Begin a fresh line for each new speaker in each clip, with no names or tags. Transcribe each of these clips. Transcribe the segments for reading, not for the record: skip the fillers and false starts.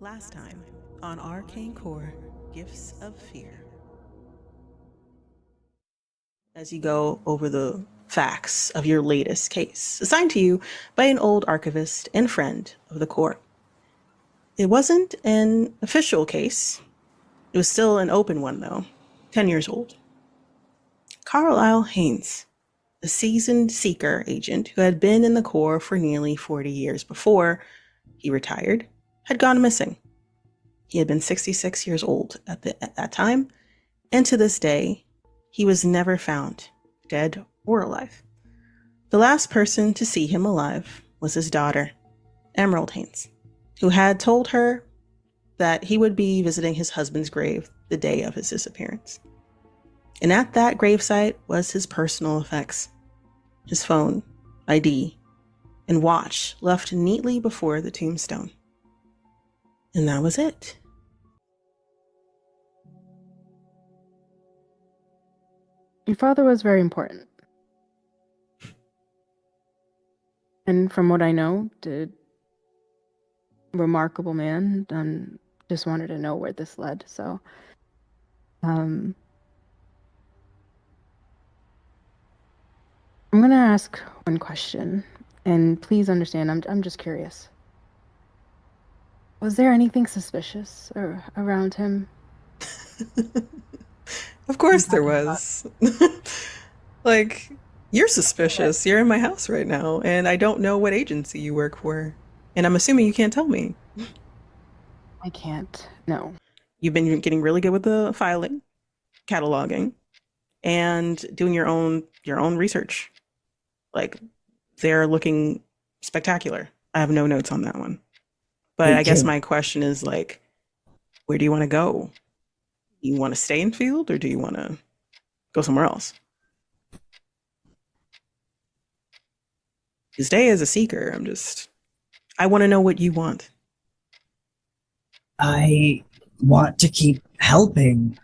Last time on Arcane Core, Gifts of Fear. As you go over the facts of your latest case, assigned to you by an old archivist and friend of the Core. It wasn't an official case. It was still an open one, though, 10 years old. Carlisle Haynes, a seasoned Seeker agent who had been in the Corps for nearly 40 years before he retired, had gone missing. He had been 66 years old at that time, and to this day, he was never found, dead or alive. The last person to see him alive was his daughter, Emerald Haynes, who had told her that he would be visiting his husband's grave the day of his disappearance. And at that gravesite was his personal effects, his phone, ID, and watch left neatly before the tombstone. And that was it.
Your father was very important. And from what I know, remarkable man. Just wanted to know where this led. So, I'm gonna ask one question, and please understand, I'm just curious. Was there anything suspicious around him?
Of course there was. Like, you're suspicious. You're in my house right now, and I don't know what agency you work for. And I'm assuming you can't tell me.
I can't. No.
You've been getting really good with the filing, cataloging, and doing your own research. Like, they're looking spectacular. I have no notes on that one. But I guess my question is, like, where do you want to go? You want to stay in field, or do you want to go somewhere else? You stay as a Seeker. I want to know what you want.
I want to keep helping.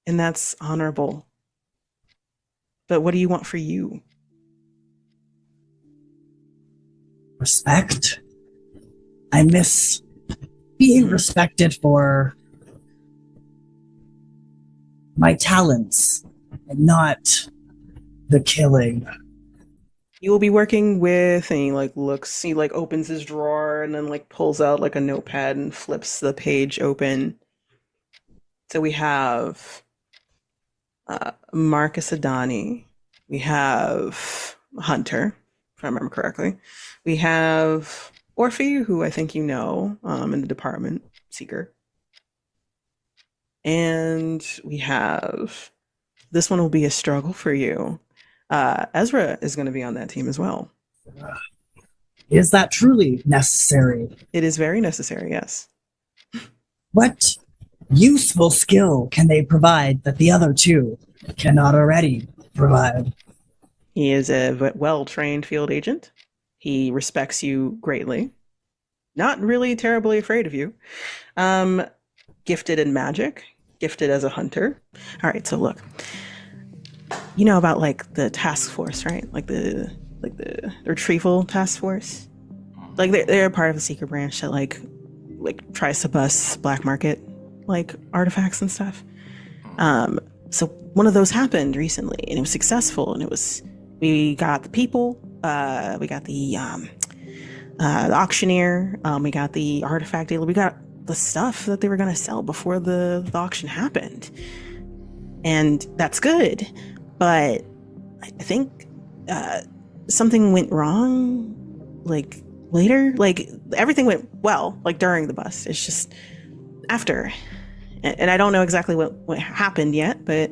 And that's honorable. But what do you want for you?
Respect. I miss being respected for my talents and not the killing.
You will be working with, and he opens his drawer and then pulls out a notepad and flips the page open. So we have Marcus Adani. We have Hunter, if I remember correctly. We have Orphe, who I think you know, in the department, Seeker. And we have, this one will be a struggle for you. Ezra is going to be on that team as well.
Is that truly necessary?
It is very necessary, yes.
What useful skill can they provide that the other two cannot already provide?
He is a well-trained field agent. He respects you greatly. Not really terribly afraid of you. Gifted in magic. Gifted as a hunter. All right, so look. You know about the task force, right? The retrieval task force. They're a part of the Seeker branch that tries to bust black market artifacts and stuff. So one of those happened recently, and it was successful. And we got the people, we got the auctioneer, we got the artifact dealer, we got the stuff that they were going to sell before the auction happened, and that's good. But I think something went wrong, later. Everything went well, during the bust. It's just after. And I don't know exactly what happened yet, but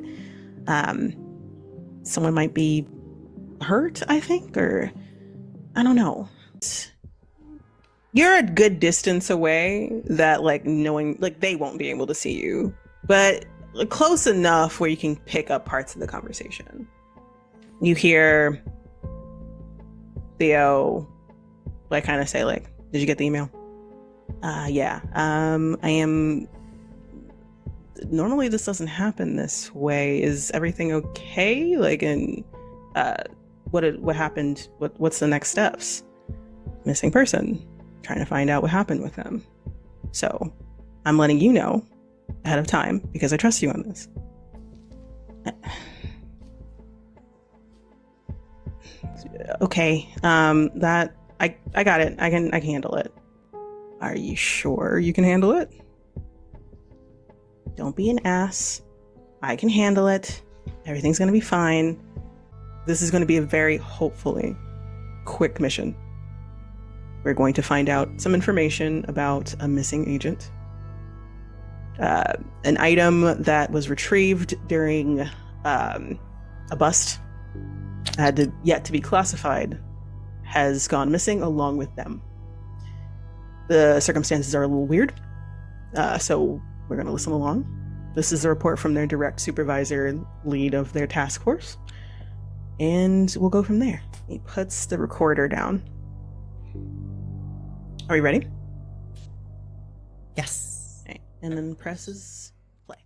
someone might be hurt, I think, or I don't know. You're a good distance away that, knowing, they won't be able to see you. But close enough where you can pick up parts of the conversation. You hear Theo kind of say did you get the email? Yeah. I am. Normally this doesn't happen this way. Is everything okay? What happened? What's the next steps? Missing person. trying to find out what happened with them. So I'm letting you know ahead of time because I trust you on this. Okay, that I got it. I can handle it. Are you sure you can handle it? Don't be an ass. I can handle it. Everything's gonna be fine. This is gonna be a very, hopefully, quick mission. We're going to find out some information about a missing agent. An item that was retrieved during a bust yet to be classified has gone missing along with them. The circumstances are a little weird, so we're going to listen along. This is a report from their direct supervisor and lead of their task force, and we'll go from there. He puts the recorder down. Are we ready?
Yes.
Okay. And then presses play.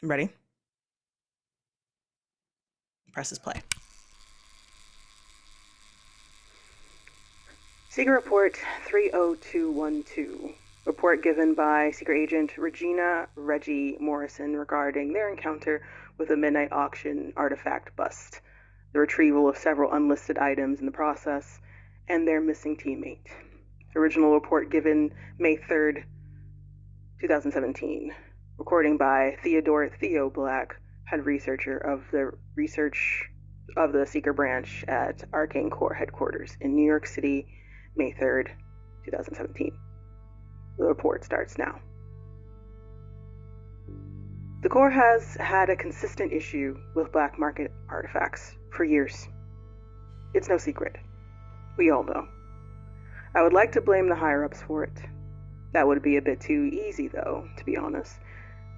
Ready? Presses play. Secret Report 30212. Report given by Secret Agent Reggie Morrison regarding their encounter with a midnight auction artifact bust, the retrieval of several unlisted items in the process, and their missing teammate. Original report given May 3rd, 2017. Recording by Theo Black, head researcher of the Seeker branch at Arcane Core headquarters in New York City, May 3rd, 2017. The report starts now. The Core has had a consistent issue with black market artifacts for years. It's no secret. We all know. I would like to blame the higher-ups for it. That would be a bit too easy, though, to be honest.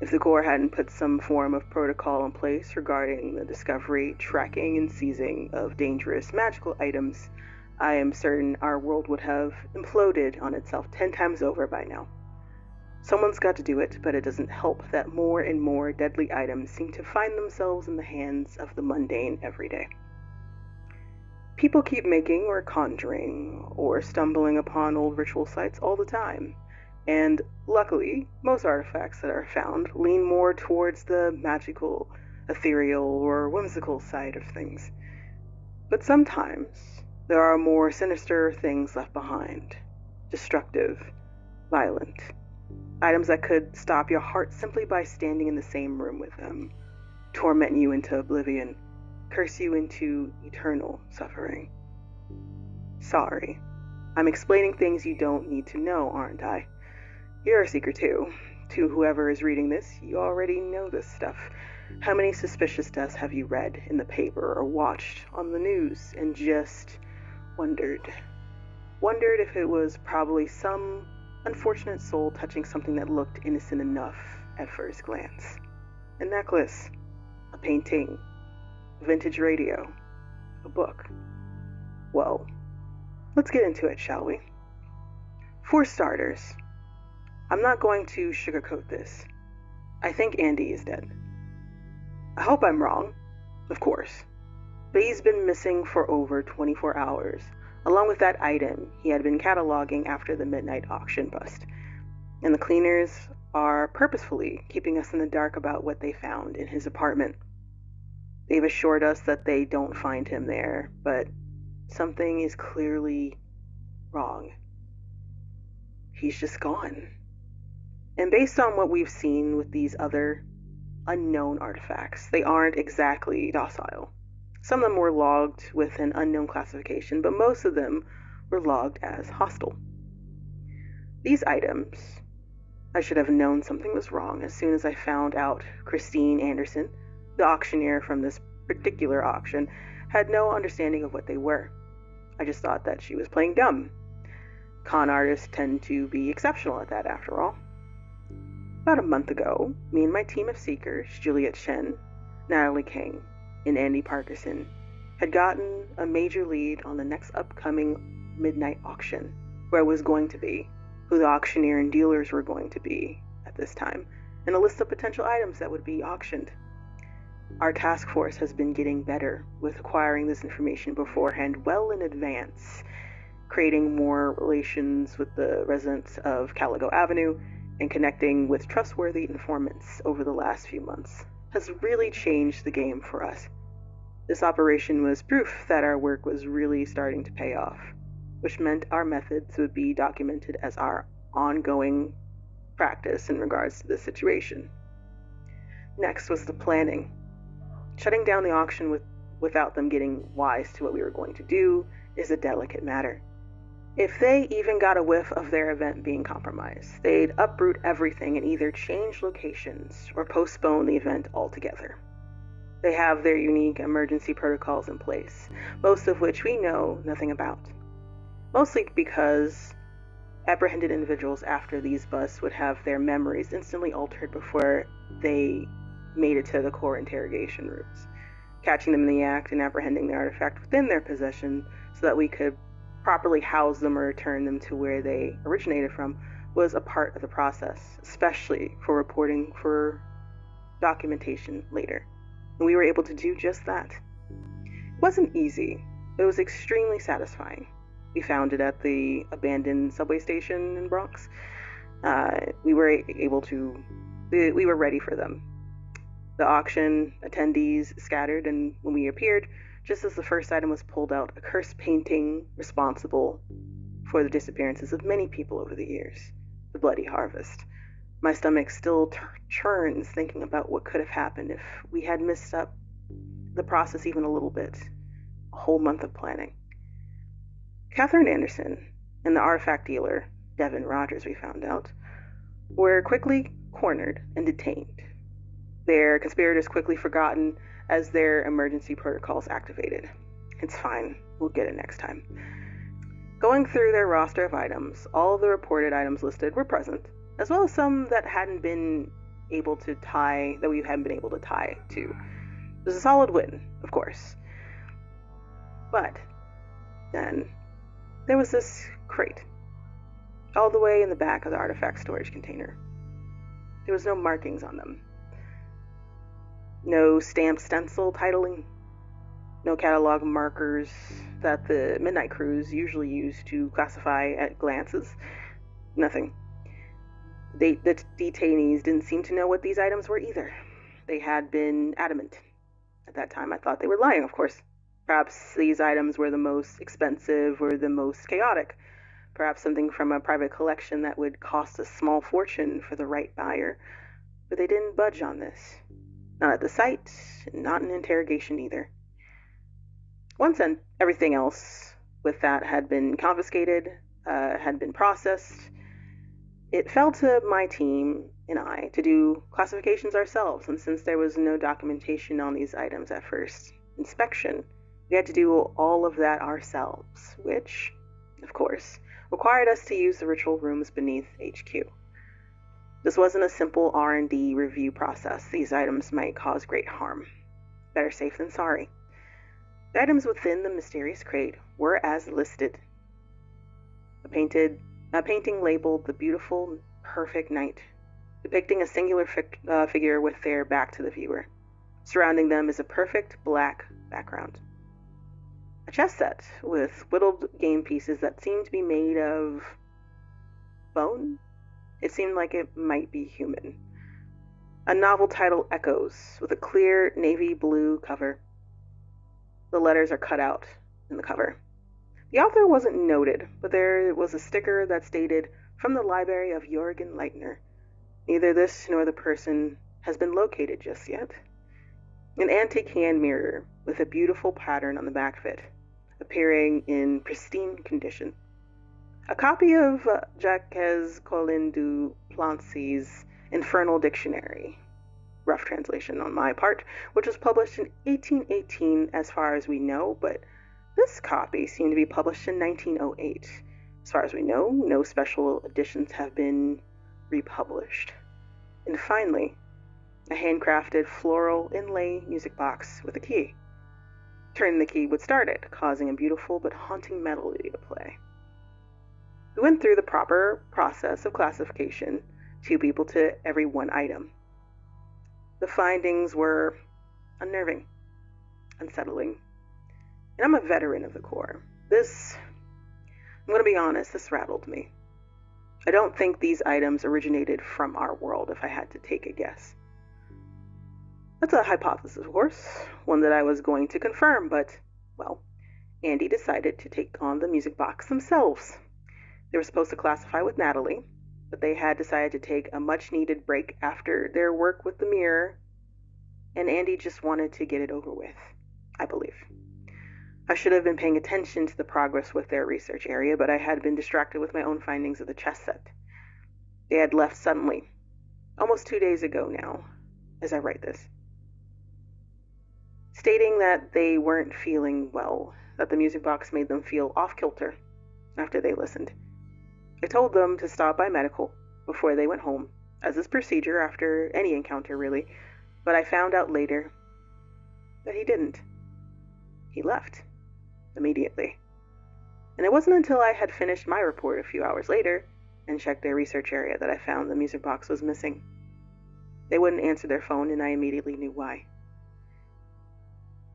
If the Corps hadn't put some form of protocol in place regarding the discovery, tracking, and seizing of dangerous magical items, I am certain our world would have imploded on itself 10 times over by now. Someone's got to do it, but it doesn't help that more and more deadly items seem to find themselves in the hands of the mundane every day. People keep making or conjuring or stumbling upon old ritual sites all the time. And luckily, most artifacts that are found lean more towards the magical, ethereal, or whimsical side of things. But sometimes, there are more sinister things left behind. Destructive, violent. Items that could stop your heart simply by standing in the same room with them. Torment you into oblivion. Curse you into eternal suffering. Sorry. I'm explaining things you don't need to know, aren't I? You're a seeker too. To whoever is reading this, you already know this stuff. How many suspicious deaths have you read in the paper or watched on the news and just wondered if it was probably some unfortunate soul touching something that looked innocent enough at first glance? A necklace, a painting, a vintage radio, a book. Well, let's get into it, shall we? For starters, I'm not going to sugarcoat this. I think Andy is dead. I hope I'm wrong, of course, but he's been missing for over 24 hours, along with that item he had been cataloging after the midnight auction bust. And the cleaners are purposefully keeping us in the dark about what they found in his apartment. They've assured us that they don't find him there, but something is clearly wrong. He's just gone. And based on what we've seen with these other unknown artifacts, they aren't exactly docile. Some of them were logged with an unknown classification, but most of them were logged as hostile. These items, I should have known something was wrong as soon as I found out Christine Anderson, the auctioneer from this particular auction, had no understanding of what they were. I just thought that she was playing dumb. Con artists tend to be exceptional at that, after all. About a month ago, me and my team of seekers, Juliet Shen, Natalie King, and Andy Parkinson, had gotten a major lead on the next upcoming midnight auction, where it was going to be, who the auctioneer and dealers were going to be at this time, and a list of potential items that would be auctioned. Our task force has been getting better with acquiring this information beforehand, well in advance, creating more relations with the residents of Caligo Avenue, and connecting with trustworthy informants over the last few months has really changed the game for us. This operation was proof that our work was really starting to pay off, which meant our methods would be documented as our ongoing practice in regards to this situation. Next was the planning. Shutting down the auction without them getting wise to what we were going to do is a delicate matter. If they even got a whiff of their event being compromised, they'd uproot everything and either change locations or postpone the event altogether. They have their unique emergency protocols in place, most of which we know nothing about. Mostly because apprehended individuals after these busts would have their memories instantly altered before they made it to the core interrogation rooms, catching them in the act and apprehending the artifact within their possession so that we could properly house them or return them to where they originated from was a part of the process, especially for reporting for documentation later. And we were able to do just that. It wasn't easy, but it was extremely satisfying. We found it at the abandoned subway station in Bronx. We were ready for them. The auction attendees scattered, and when we appeared, just as the first item was pulled out, a cursed painting responsible for the disappearances of many people over the years, the Bloody Harvest. My stomach still churns thinking about what could have happened if we had messed up the process even a little bit. A whole month of planning. Catherine Anderson and the artifact dealer, Devin Rogers, we found out, were quickly cornered and detained. Their conspirators quickly forgotten as their emergency protocols activated. It's fine, we'll get it next time. Going through their roster of items, all the reported items listed were present, as well as some that we hadn't been able to tie to. It was a solid win, of course. But then there was this crate, all the way in the back of the artifact storage container. There was no markings on them. No stamped stencil titling, no catalog markers that the midnight crews usually use to classify at glances. Nothing. The detainees didn't seem to know what these items were either. They had been adamant. At that time, I thought they were lying, of course. Perhaps these items were the most expensive or the most chaotic. Perhaps something from a private collection that would cost a small fortune for the right buyer. But they didn't budge on this. Not at the site, not in interrogation either. Once everything else with that had been confiscated, had been processed, it fell to my team and I to do classifications ourselves, and since there was no documentation on these items at first inspection, we had to do all of that ourselves, which, of course, required us to use the ritual rooms beneath HQ. This wasn't a simple R&D review process. These items might cause great harm. Better safe than sorry. The items within the mysterious crate were as listed. A painting labeled "The Beautiful, Perfect Night," depicting a singular figure with their back to the viewer. Surrounding them is a perfect black background. A chess set with whittled game pieces that seemed to be made of bone. It seemed like it might be human. A novel title echoes with a clear navy blue cover. The letters are cut out in the cover. The author wasn't noted, but there was a sticker that stated, "From the library of Jürgen Leitner. Neither this nor the person has been located just yet." An antique hand mirror with a beautiful pattern on the back of it, appearing in pristine condition. A copy of Jacques Collin du Plancy's Infernal Dictionary, rough translation on my part, which was published in 1818 as far as we know, but this copy seemed to be published in 1908. As far as we know, no special editions have been republished. And finally, a handcrafted floral inlay music box with a key. Turning the key would start it, causing a beautiful but haunting melody to play. We went through the proper process of classification, 2 people to every 1 item. The findings were unnerving, unsettling. And I'm a veteran of the Corps. I'm going to be honest, this rattled me. I don't think these items originated from our world, if I had to take a guess. That's a hypothesis, of course, one that I was going to confirm, but, well, Andy decided to take on the music box themselves. They were supposed to classify with Natalie, but they had decided to take a much-needed break after their work with the mirror, and Andy just wanted to get it over with, I believe. I should have been paying attention to the progress with their research area, but I had been distracted with my own findings of the chess set. They had left suddenly, almost 2 days ago now, as I write this, stating that they weren't feeling well, that the music box made them feel off-kilter after they listened. I told them to stop by medical before they went home, as is procedure after any encounter, really, but I found out later that he didn't. He left immediately. And it wasn't until I had finished my report a few hours later and checked their research area that I found the music box was missing. They wouldn't answer their phone, and I immediately knew why.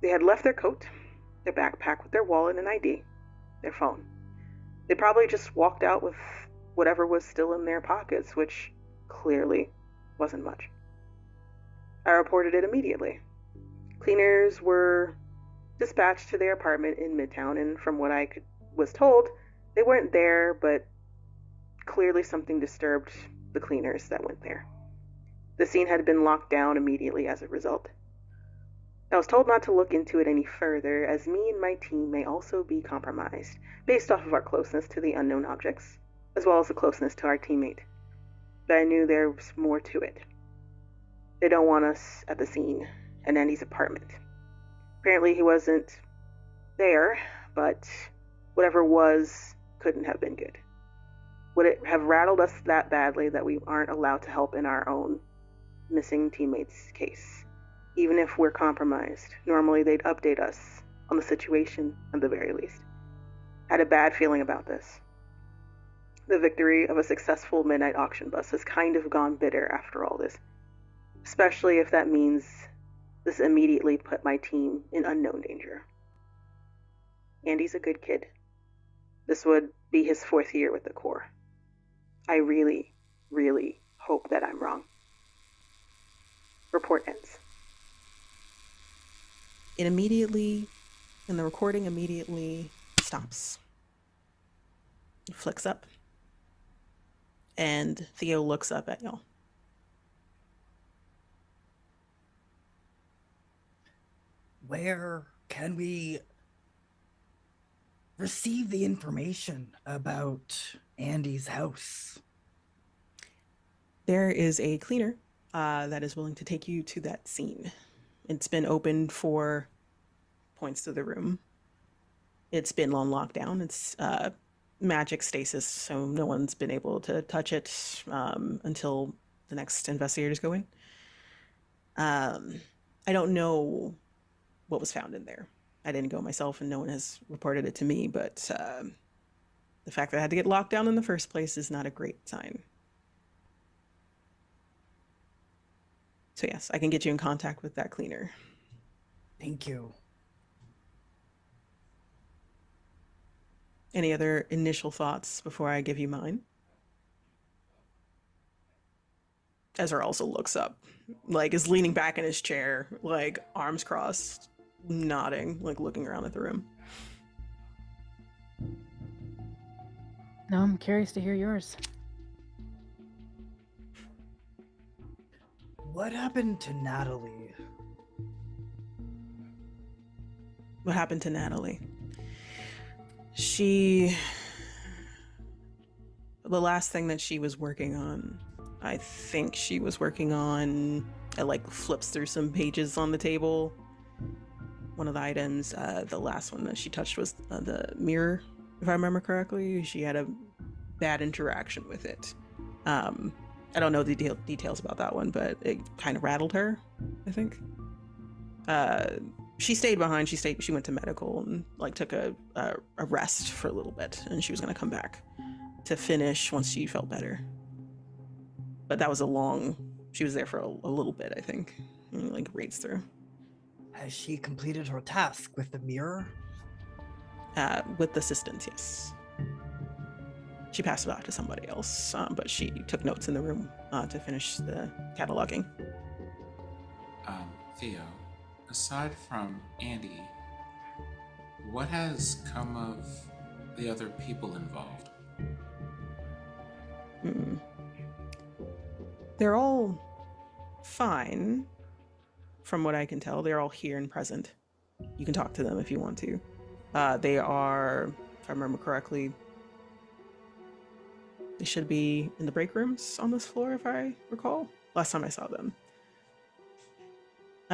They had left their coat, their backpack with their wallet and ID, their phone. They probably just walked out with whatever was still in their pockets, which clearly wasn't much. I reported it immediately. Cleaners were dispatched to their apartment in Midtown, and from what I was told, they weren't there, but clearly something disturbed the cleaners that went there. The scene had been locked down immediately as a result. I was told not to look into it any further, as me and my team may also be compromised, based off of our closeness to the unknown objects, as well as the closeness to our teammate. But I knew there was more to it. They don't want us at the scene, at Andy's apartment. Apparently he wasn't there, but whatever was couldn't have been good. Would it have rattled us that badly that we aren't allowed to help in our own missing teammate's case? Even if we're compromised, normally they'd update us on the situation at the very least. I had a bad feeling about this. The victory of a successful midnight auction bus has kind of gone bitter after all this, especially if that means this immediately put my team in unknown danger. Andy's a good kid. This would be his 4th year with the Corps. I really, really hope that I'm wrong. Report ends. The recording immediately stops. It flicks up. And Theo looks up at y'all.
Where can we receive the information about Andy's house?
There is a cleaner that is willing to take you to that scene. It's been open for points to the room. It's been on lockdown. It's magic stasis, so no one's been able to touch it until the next investigators go in. I don't know what was found in there. I didn't go myself and no one has reported it to me, but the fact that I had to get locked down in the first place is not a great sign. So yes, I can get you in contact with that cleaner.
Thank you.
Any other initial thoughts before I give you mine? Ezra also looks up, like is leaning back in his chair, like arms crossed, nodding, like looking around at the room.
No, I'm curious to hear yours.
What happened to Natalie?
What happened to Natalie? The last thing that she was working on, I think she was working on, it like flips through some pages on the table. One of the items, the last one that she touched was the mirror, if I remember correctly. She had a bad interaction with it. I don't know the details about that one, but it kind of rattled her, I think. She stayed behind. She went to medical and like took a rest for a little bit, and she was going to come back to finish once she felt better. But that was she was there for a little bit, I think, and like reads through.
Has she completed her task with the mirror?
With assistance, yes. She passed it off to somebody else, but she took notes in the room to finish the cataloging.
Theo, aside from Andy, what has come of the other people involved?
They're all fine, from what I can tell. They're all here and present. You can talk to them if you want to. They are, if I remember correctly, they should be in the break rooms on this floor, if I recall. Last time I saw them.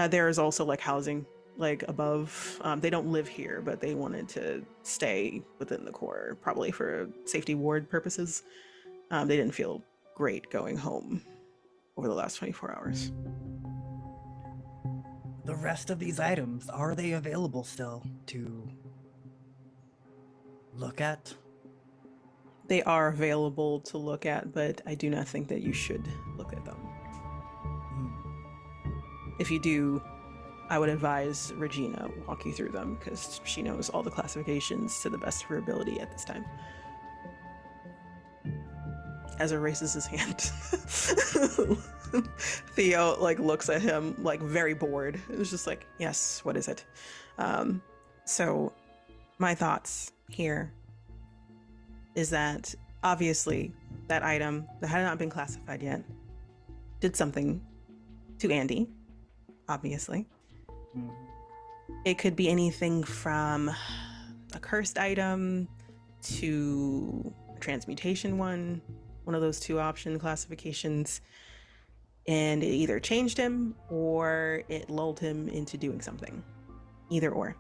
There is also like housing, like above. They don't live here, but they wanted to stay within the core, probably for safety ward purposes. They didn't feel great going home over the last 24 hours.
The rest of these items, are they available still to look at?
They are available to look at, but I do not think that you should look at them. If you do, I would advise Regina walk you through them, because she knows all the classifications to the best of her ability at this time. Ezra raises his hand. Theo like looks at him like very bored. It's just like, yes, what is it? So my thoughts here is that obviously that item that had not been classified yet did something to Andy, obviously. It could be anything from a cursed item to a transmutation one of those two option classifications, and it either changed him or it lulled him into doing something, either or.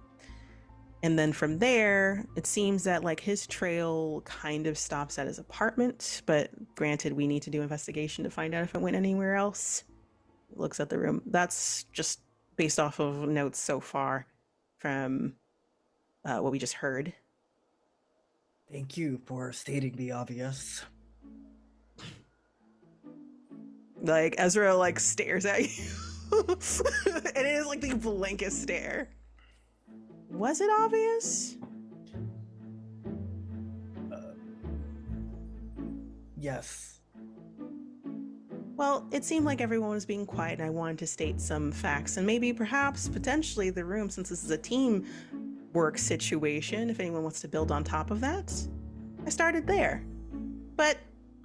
And then from there, it seems that like his trail kind of stops at his apartment, but granted, we need to do investigation to find out if it went anywhere else. Looks at the room. That's just based off of notes so far from what we just heard.
Thank you for stating the obvious.
Like Ezra like stares at you. And it is like the blankest stare. Was it obvious?
Yes.
Well, it seemed like everyone was being quiet, and I wanted to state some facts, and maybe, perhaps, potentially the room, since this is a team work situation, if anyone wants to build on top of that. I started there. But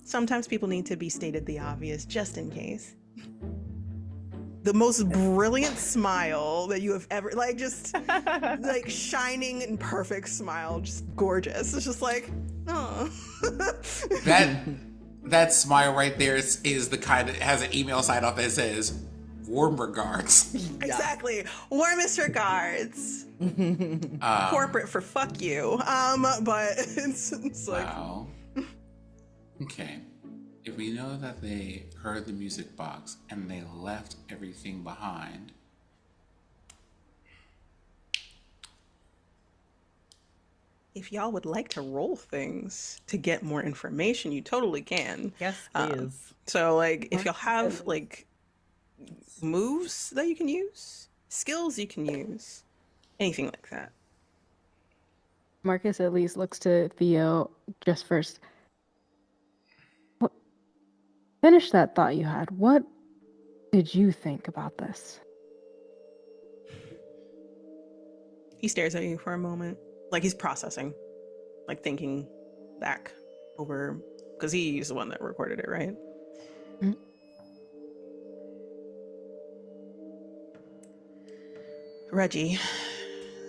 sometimes people need to be stated the obvious, just in case. The most brilliant smile that you have ever, like, just, like, shining and perfect smile, just gorgeous. It's just like, oh.
That smile right there is the kind that has an email sign off that says warm regards.
Exactly. Warmest regards. Corporate for fuck you. But it's like,
wow. Okay. If we know that they heard the music box and they left everything behind,
if y'all would like to roll things to get more information, you totally can.
Yes, please.
So, like, if y'all have,
Marcus.
like, moves that you can use, skills you can use, anything like that.
Marcus at least looks to Theo just first. What? Finish that thought you had. What did you think about this?
He stares at you for a moment, like he's processing, like thinking back over, because he's the one that recorded it, right?
Mm.
Reggie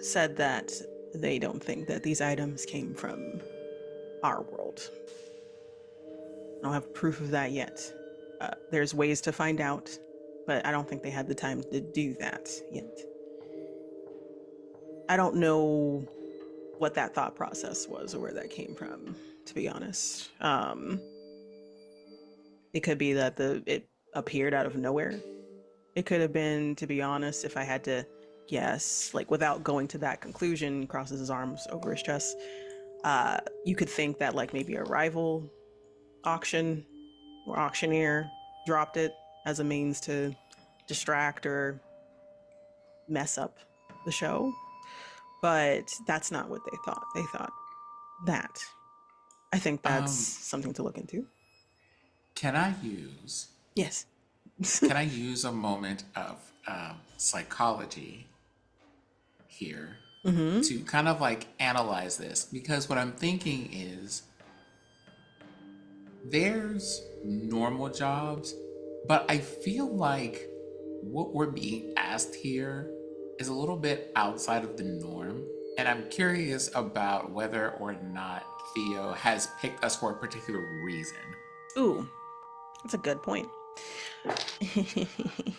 said that they don't think that these items came from our world. I don't have proof of that yet. There's ways to find out, but I don't think they had the time to do that yet. I don't know what that thought process was or where that came from, to be honest. It could be that it appeared out of nowhere. It could have been, to be honest, if I had to guess, like without going to that conclusion, crosses his arms over his chest, you could think that like maybe a rival auction or auctioneer dropped it as a means to distract or mess up the show. But that's not what they thought. They thought that. I think that's something to look into.
Can I use
Yes.
a moment of psychology here
Mm-hmm.
to kind of like analyze this? Because what I'm thinking is there's normal jobs, but I feel like what we're being asked here is a little bit outside of the norm. And I'm curious about whether or not Theo has picked us for a particular reason.
Ooh, that's a good point.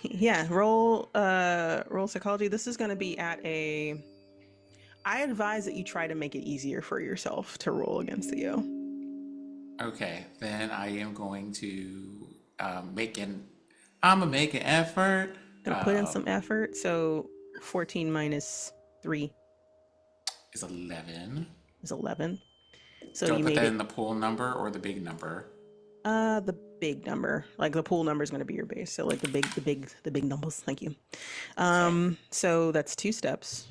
Yeah, roll psychology. This is going to be at a. I advise that you try to make it easier for yourself to roll against Theo.
Okay, then I am going to make an effort.
Gonna put in some effort. So 14 minus 3
Is 11.
is 11. So
Do I
you
put
made
that
it.
in the pool number or the big number?
The big number. Like the pool number is gonna be your base. So like the big numbers. Thank you. So that's 2 steps.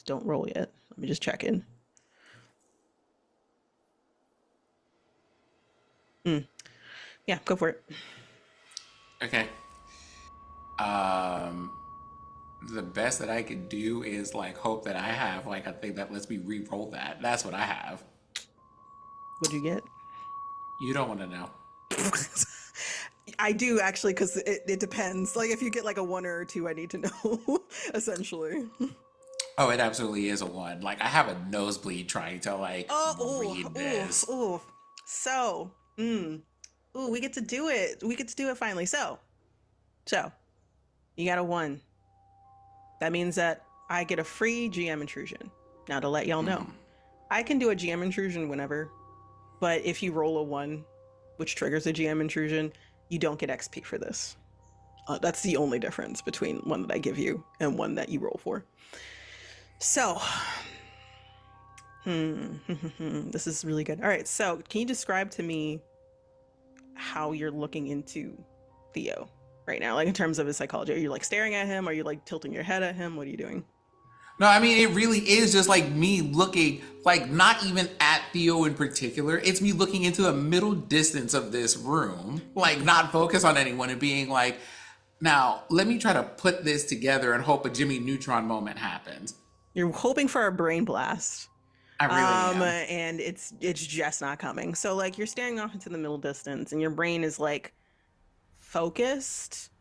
Don't roll yet. Let me just check in. Yeah, go for it.
Okay. The best that I could do is like hope that I have like a thing that lets me re-roll that. That's what I have.
What'd you get?
You don't want to know.
I do actually, because it depends. Like if you get like a 1 or a 2, I need to know. Essentially.
Oh, it absolutely is a 1. Like I have a nosebleed trying to like read this.
So, we get to do it. We get to do it finally. So, you got a 1. That means that I get a free GM intrusion. Now, to let y'all know, I can do a GM intrusion whenever, but if you roll a 1, which triggers a GM intrusion, you don't get XP for this. That's the only difference between one that I give you and one that you roll for. So, this is really good. All right, so can you describe to me how you're looking into Theo right now? Like in terms of his psychology, are you like staring at him? Are you like tilting your head at him? What are you doing?
No, I mean, it really is just like me looking, like not even at Theo in particular. It's me looking into the middle distance of this room, like not focus on anyone and being like, now let me try to put this together and hope a Jimmy Neutron moment happens.
You're hoping for a brain blast.
I really am.
And it's just not coming. So like you're staring off into the middle distance and your brain is like focused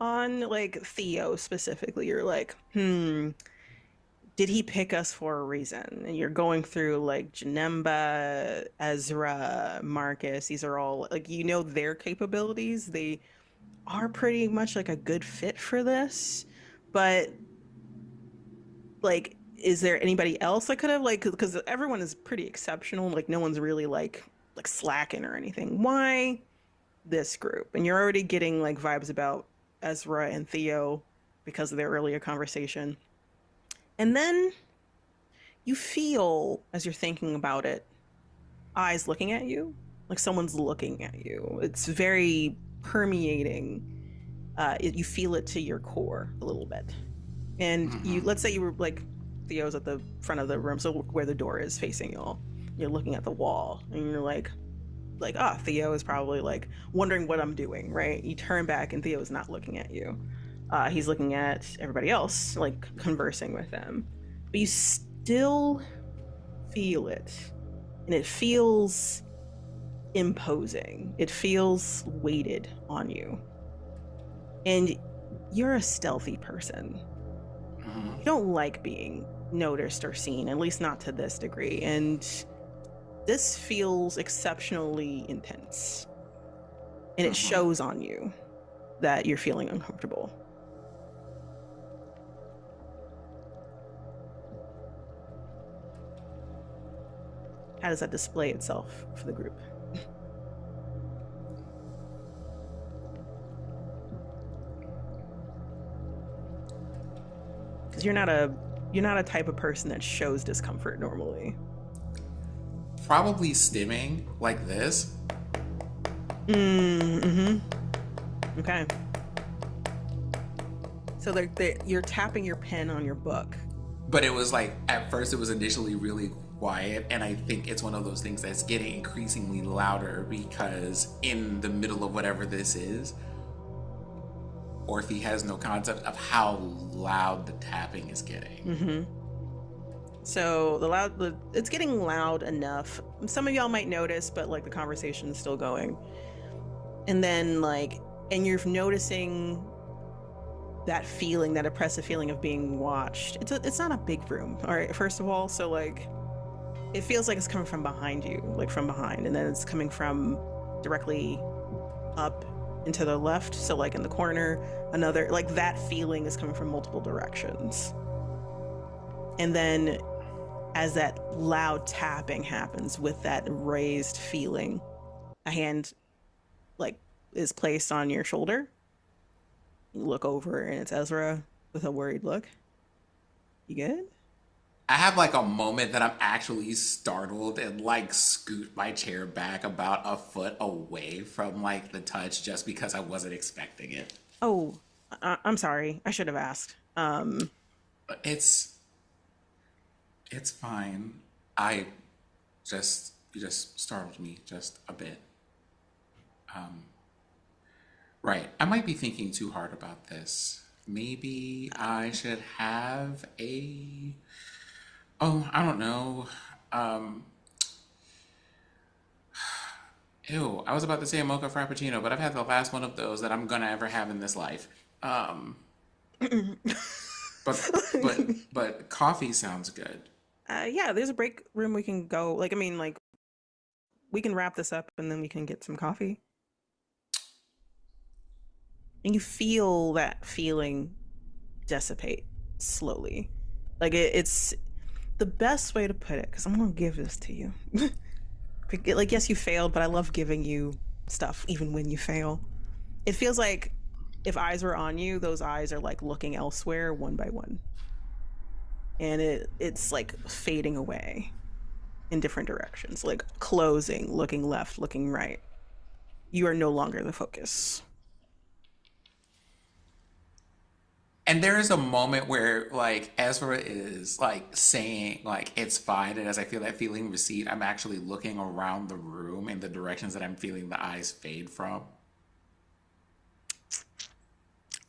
on like Theo specifically. You're like, did he pick us for a reason? And you're going through like Janemba, Ezra, Marcus. These are all like, you know, their capabilities. They are pretty much like a good fit for this, but like, is there anybody else that could have like, because everyone is pretty exceptional, like no one's really like slacking or anything. Why this group? And you're already getting like vibes about Ezra and Theo because of their earlier conversation. And then You feel, as you're thinking about it, eyes looking at you, like someone's looking at you. It's very permeating. You feel it to your core a little bit. And let's say you were like, Theo's at the front of the room, so where the door is facing y'all. You're looking at the wall, and you're like, Theo is probably like wondering what I'm doing, right? You turn back, and Theo is not looking at you. He's looking at everybody else, like conversing with them. But you still feel it, and it feels imposing. It feels weighted on you. And you're a stealthy person. You don't like being noticed or seen, at least not to this degree. And this feels exceptionally intense. And it shows on you that you're feeling uncomfortable. How does that display itself for the group? Because you're not a type of person that shows discomfort normally.
Probably stimming like this.
Okay. So you're tapping your pen on your book.
But it was like, at first it was initially really quiet, and I think it's one of those things that's getting increasingly louder because in the middle of whatever this is, Orphe has no concept of how loud the tapping is getting.
So it's getting loud enough. Some of y'all might notice, but like the conversation is still going. And then and you're noticing that feeling, that oppressive feeling of being watched. It's not a big room, all right, first of all. So it feels like it's coming from behind you, like from behind, and then it's coming from directly up and to the left. So in the corner, another, that feeling is coming from multiple directions. And then as that loud tapping happens with that raised feeling, a hand is placed on your shoulder. You look over and it's Ezra with a worried look. You good?
I have a moment that I'm actually startled and scoot my chair back about a foot away from the touch just because I wasn't expecting it.
Oh, I'm sorry. I should have asked.
It's fine. You just startled me just a bit. Right. I might be thinking too hard about this. Maybe I should have I don't know. Ew, I was about to say a mocha frappuccino, but I've had the last one of those that I'm gonna ever have in this life. But coffee sounds good.
Yeah, there's a break room we can go. We can wrap this up and then we can get some coffee. And you feel that feeling dissipate slowly. It's the best way to put it, because I'm going to give this to you. Yes, you failed, but I love giving you stuff even when you fail. It feels like if eyes were on you, those eyes are looking elsewhere one by one. And it's fading away in different directions, closing, looking left, looking right. You are no longer the focus.
And there is a moment where Ezra is saying it's fine, and as I feel that feeling recede, I'm actually looking around the room in the directions that I'm feeling the eyes fade from.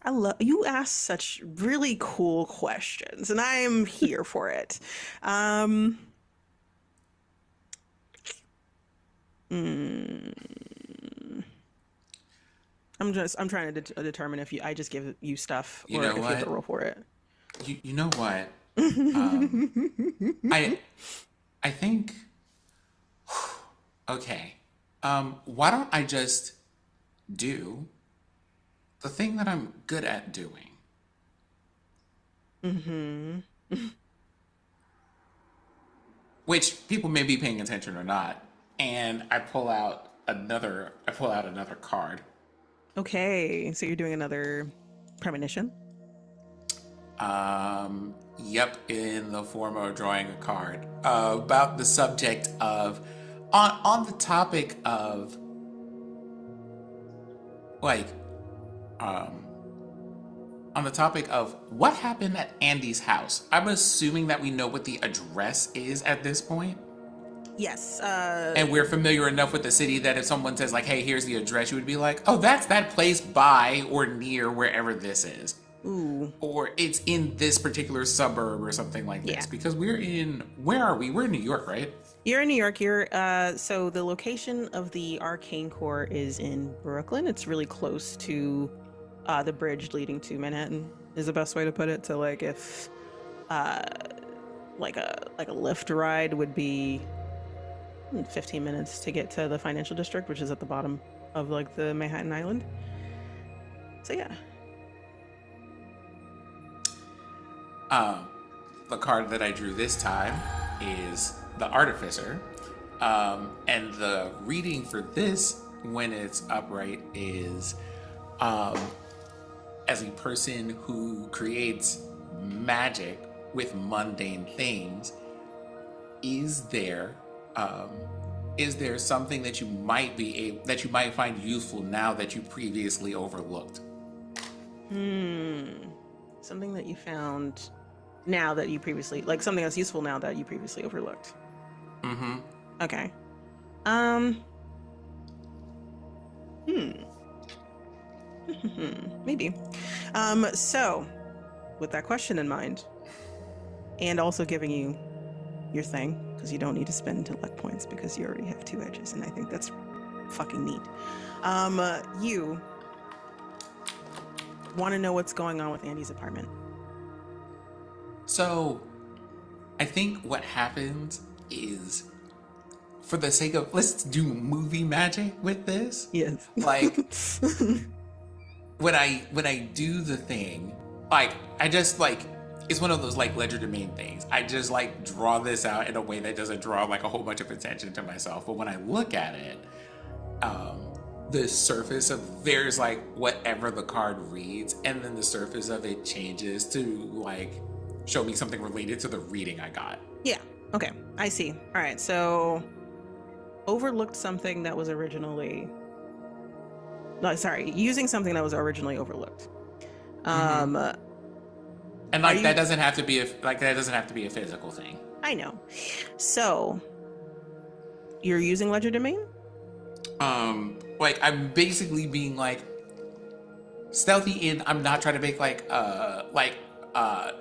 I love you ask such really cool questions, and I am here for it. I'm trying to determine if I just give you stuff or if you have to roll for it.
You know what? I think. Okay. Why don't I just do the thing that I'm good at doing? Which people may be paying attention or not. And I pull out another card.
Okay, so you're doing another premonition?
Yep, in the form of drawing a card. About the subject of, on the topic of, like, um, on the topic of what happened at Andy's house. I'm assuming that we know what the address is at this point.
Yes.
And we're familiar enough with the city that if someone says, like, hey, here's the address, you would be like, oh, that's that place by or near wherever this is.
Ooh.
Or it's in this particular suburb or something like this.
Yeah.
Because we're in, where are we? We're in New York, right?
You're in New York. So the location of the Arcane Core is in Brooklyn. It's really close to the bridge leading to Manhattan, is the best way to put it. So like if like a Lyft ride would be 15 minutes to get to the financial district, which is at the bottom of like the Manhattan Island. So yeah.
The card that I drew this time is the Artificer. And the reading for this, when it's upright, is as a person who creates magic with mundane things, is there something that you might find useful now that you previously overlooked?
Something that you found now that you previously, like something that's useful now that you previously overlooked.
Mm-hmm.
Okay. Maybe. So, with that question in mind, and also giving you your thing, because you don't need to spend luck points because you already have 2 edges, and I think that's fucking neat. You want to know what's going on with Andy's apartment.
So, I think what happens is, for the sake of, let's do movie magic with this.
Yes.
Like, when I do the thing, like, I just, like, it's one of those, like, ledger domain things. I just, like, draw this out in a way that doesn't draw, like, a whole bunch of attention to myself. But when I look at it, the surface of, there's, like, whatever the card reads, and then the surface of it changes to, like, show me something related to the reading I got.
Yeah. Okay. I see. All right. So, overlooked something that was originally. No, sorry. Using something that was originally overlooked.
And like that doesn't have to be a physical thing.
I know. So, you're using ledger domain?
Like I'm basically being like stealthy in. I'm not trying to make like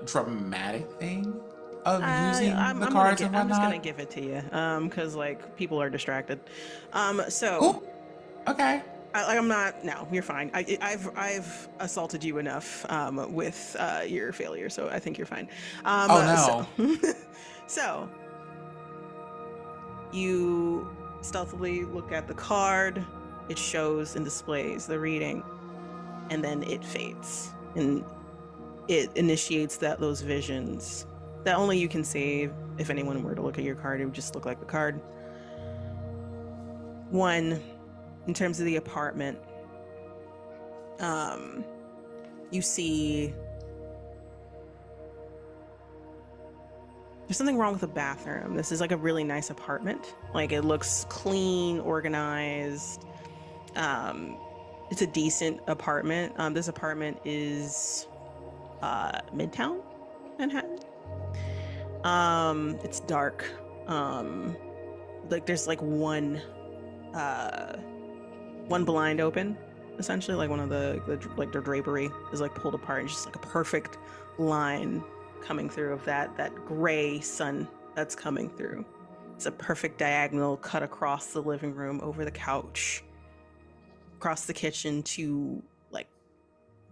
dramatic thing of using the cards and whatnot.
I'm just gonna give it to you, because like people are distracted. So.
Cool. Okay.
I'm not. No, you're fine. I've assaulted you enough with your failure, so I think you're fine.
Oh no.
So you stealthily look at the card. It shows and displays the reading, and then it fades, and it initiates those visions that only you can save. If anyone were to look at your card, it would just look like the card. One. In terms of the apartment, you see there's something wrong with the bathroom. This is like a really nice apartment. Like it looks clean, organized. It's a decent apartment. This apartment is Midtown Manhattan. It's dark. Like there's like one blind open, essentially, like one of the drapery is like pulled apart, and just like a perfect line coming through of that gray sun that's coming through. It's a perfect diagonal cut across the living room, over the couch, across the kitchen to like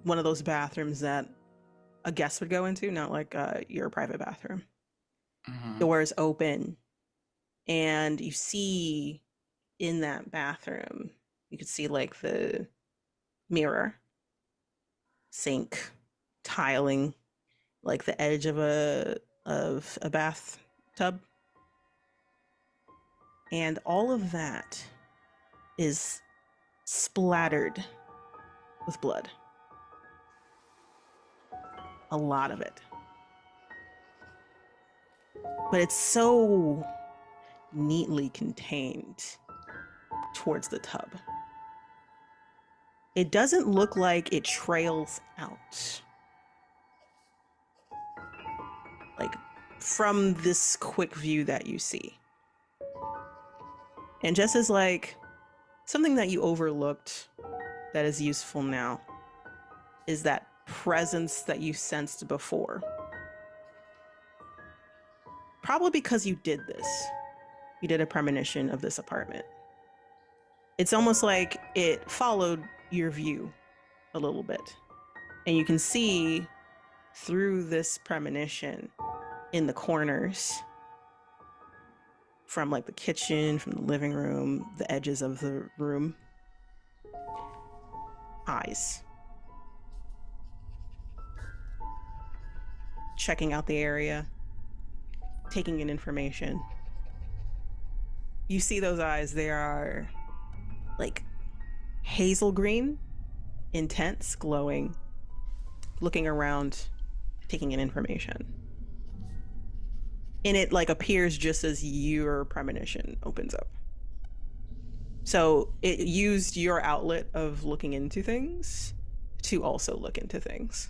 one of those bathrooms that a guest would go into, not like your private bathroom. Mm-hmm. Doors open, and you see in that bathroom, you could see like the mirror, sink, tiling, like the edge of a bathtub. And all of that is splattered with blood. a lot of it. But it's so neatly contained towards the tub. It doesn't look like it trails out. Like, from this quick view that you see. And just as like something that you overlooked that is useful now is that presence that you sensed before. Probably because you did this. You did a premonition of this apartment. It's almost like it followed your view a little bit. And you can see through this premonition in the corners, from like the kitchen, from the living room, the edges of the room, eyes. Checking out the area, taking in information. You see those eyes, they are like hazel green, intense, glowing, looking around, taking in information. And it like appears just as your premonition opens up. So it used your outlet of looking into things to also look into things.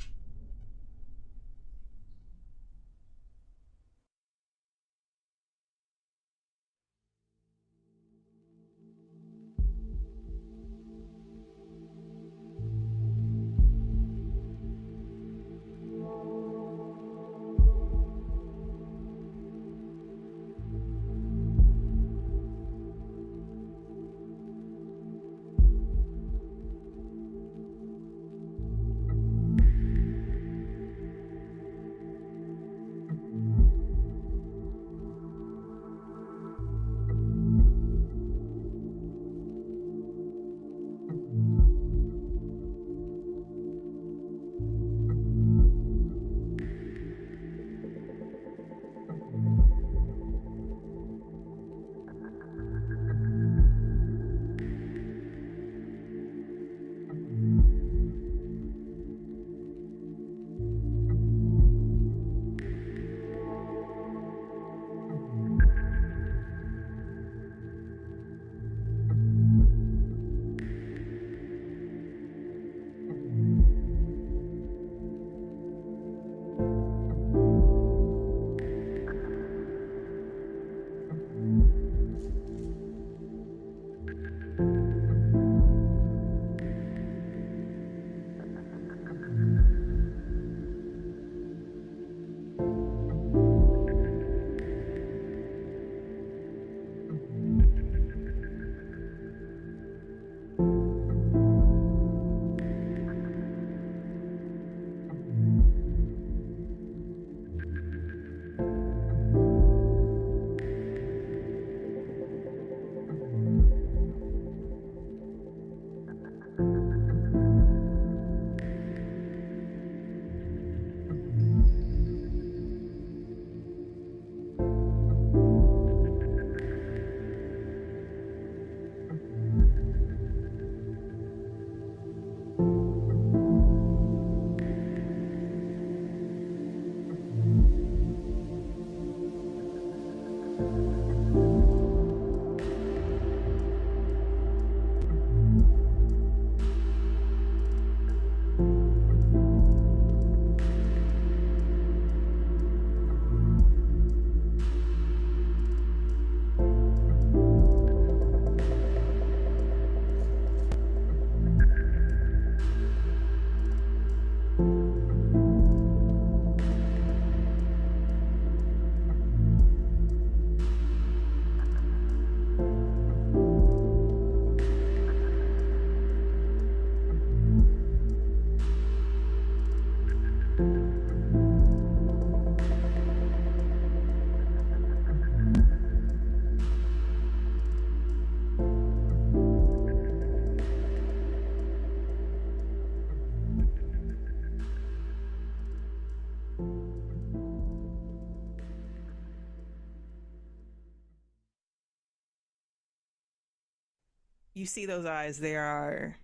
You see those eyes, they are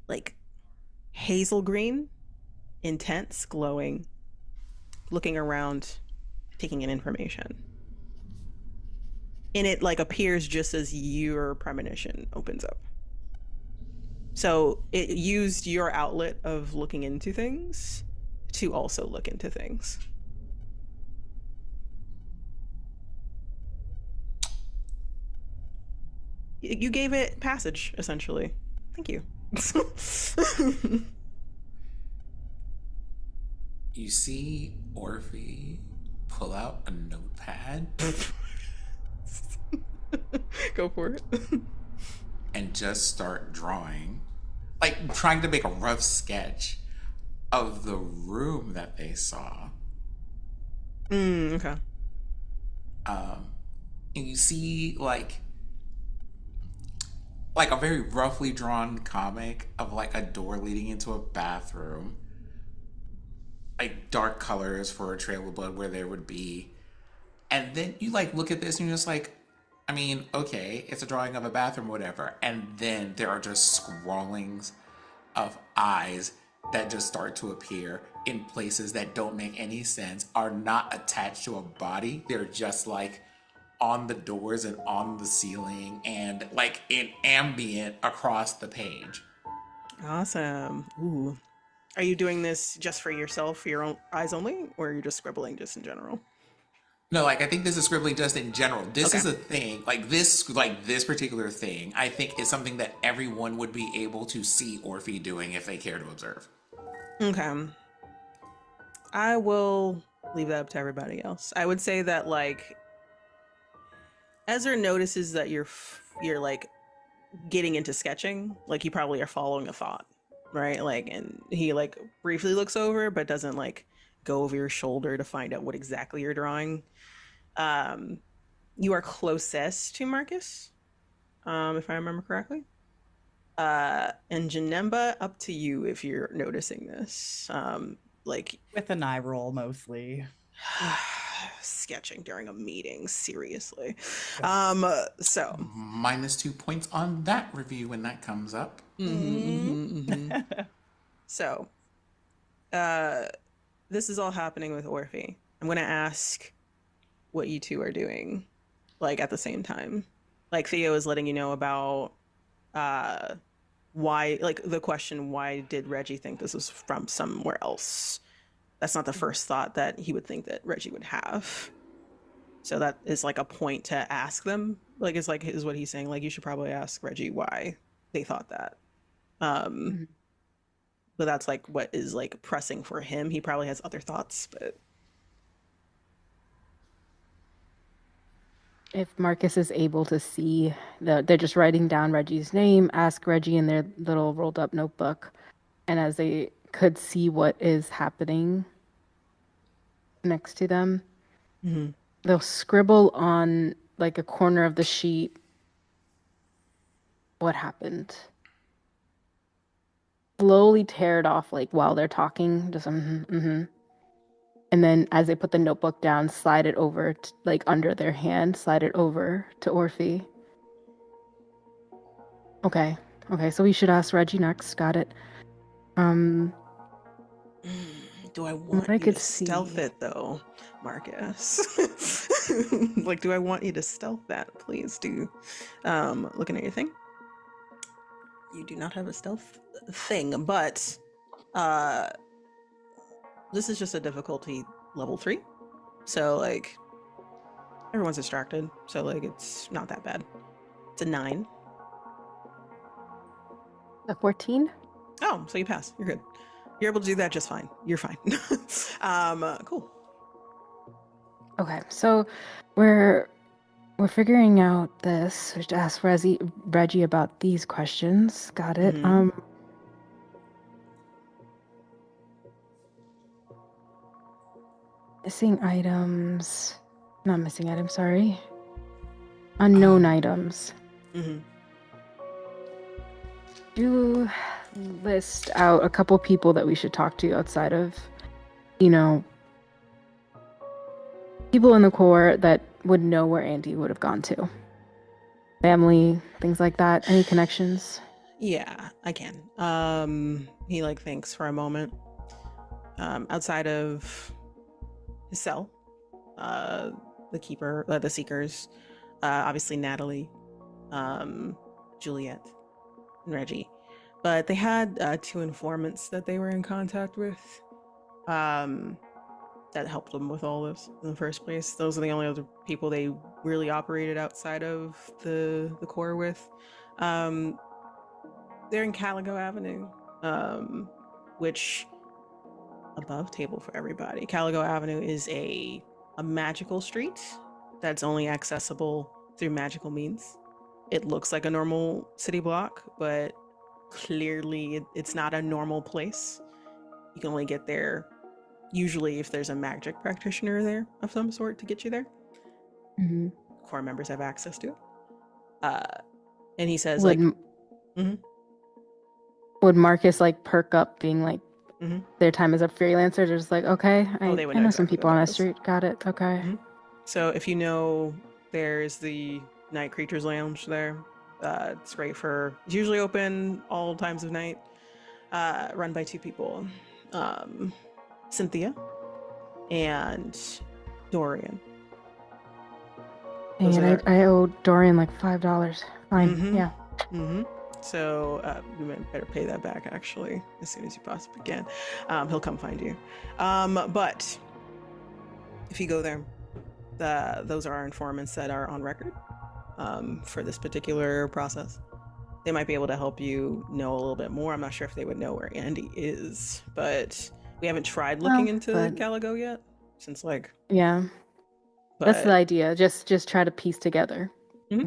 like hazel green, intense, glowing, looking around, taking in information. And it like appears just as your premonition opens up. So it used your outlet of looking into things to also look into things. You gave it passage, essentially. Thank you.
You see Orphe pull out a notepad
Go for it.
and just start drawing, like trying to make a rough sketch of the room that they saw.
Okay.
And you see like a very roughly drawn comic of like a door leading into a bathroom, like dark colors for a trail of blood where there would be. And then you like look at this and you're just like, I mean, okay, it's a drawing of a bathroom, whatever. And then there are just scrawlings of eyes that just start to appear in places that don't make any sense, are not attached to a body. They're just like on the doors and on the ceiling and like in ambient across the page.
Awesome. Ooh. Are you doing this just for yourself, for your own eyes only, or are you just scribbling just in general?
No, like I think this is scribbling just in general. This
Okay.
is a thing, like this particular thing, I think is something that everyone would be able to see Orphe doing if they care to observe.
Okay. I will leave that up to everybody else. I would say that like Ezra notices that you're like getting into sketching, like you probably are following a thought, right? Like, and he like briefly looks over, but doesn't like go over your shoulder to find out what exactly you're drawing. You are closest to Marcus, if I remember correctly. And Janemba, up to you if you're noticing this. Like
With an eye roll, mostly.
sketching during a meeting, seriously. So
-2 points on that review when that comes up.
So, this is all happening with Orphe. I'm going to ask what you two are doing, like, at the same time. Like, Theo is letting you know about why, like, the question, why did Reggie think this was from somewhere else? That's not the first thought that he would think that Reggie would have. So that is, like, a point to ask them. Like, is what he's saying. Like, you should probably ask Reggie why they thought that. But that's like what is like pressing for him. He probably has other thoughts, but
If Marcus is able to see they're just writing down Reggie's name, ask Reggie in their little rolled up notebook. And as they could see what is happening next to them, they'll scribble on like a corner of the sheet what happened. Slowly tear it off like while they're talking, just and then as they put the notebook down, slide it over to, like under their hand, slide it over to Orphe. Okay, so we should ask Reggie next. Got it.
do I want
I
you
could
to stealth
see.
it though, Marcus? Like, do I want you to stealth that? Please do. Looking at your thing. You do not have a stealth thing, but this is just a difficulty level 3. So like everyone's distracted. So like it's not that bad. It's a 9.
A 14?
Oh, so you pass. You're good. You're able to do that just fine. You're fine. Cool.
Okay, so we're figuring out this. We should ask Reggie about these questions. Got it. Missing items. Not missing items, sorry. Unknown items. Do list out a couple people that we should talk to outside of, people in the Corps that would know where Andy would have gone to. Family, things like that. Any connections?
Yeah, I can. He like thinks for a moment. outside of his cell, the Seekers, obviously Natalie, Juliet, and Reggie. But they had 2 informants that they were in contact with that helped them with all this in the first place. Those are the only other people they really operated outside of the core with. They're in Caligo Avenue, which above table for everybody. Caligo Avenue is a magical street that's only accessible through magical means. It looks like a normal city block, but clearly it's not a normal place. You can only get there usually if there's a magic practitioner there of some sort to get you there.
Mm-hmm.
Core members have access to it. And he says,
would Marcus like perk up, being like, their time as a freelancer? Just like, okay, I know some people on that street. Got it. Okay.
So if you know, there's the Night Creatures Lounge there. It's great for. It's usually open all times of night. Run by 2 people, Cynthia and Dorian.
And I owe Dorian like $5. Fine. Yeah.
So you better pay that back actually as soon as you possibly can. He'll come find you. But if you go there, those are our informants that are on record for this particular process. They might be able to help you know a little bit more. I'm not sure if they would know where Andy is, but we haven't tried looking into Caligo yet since
yeah. That's the idea. Just try to piece together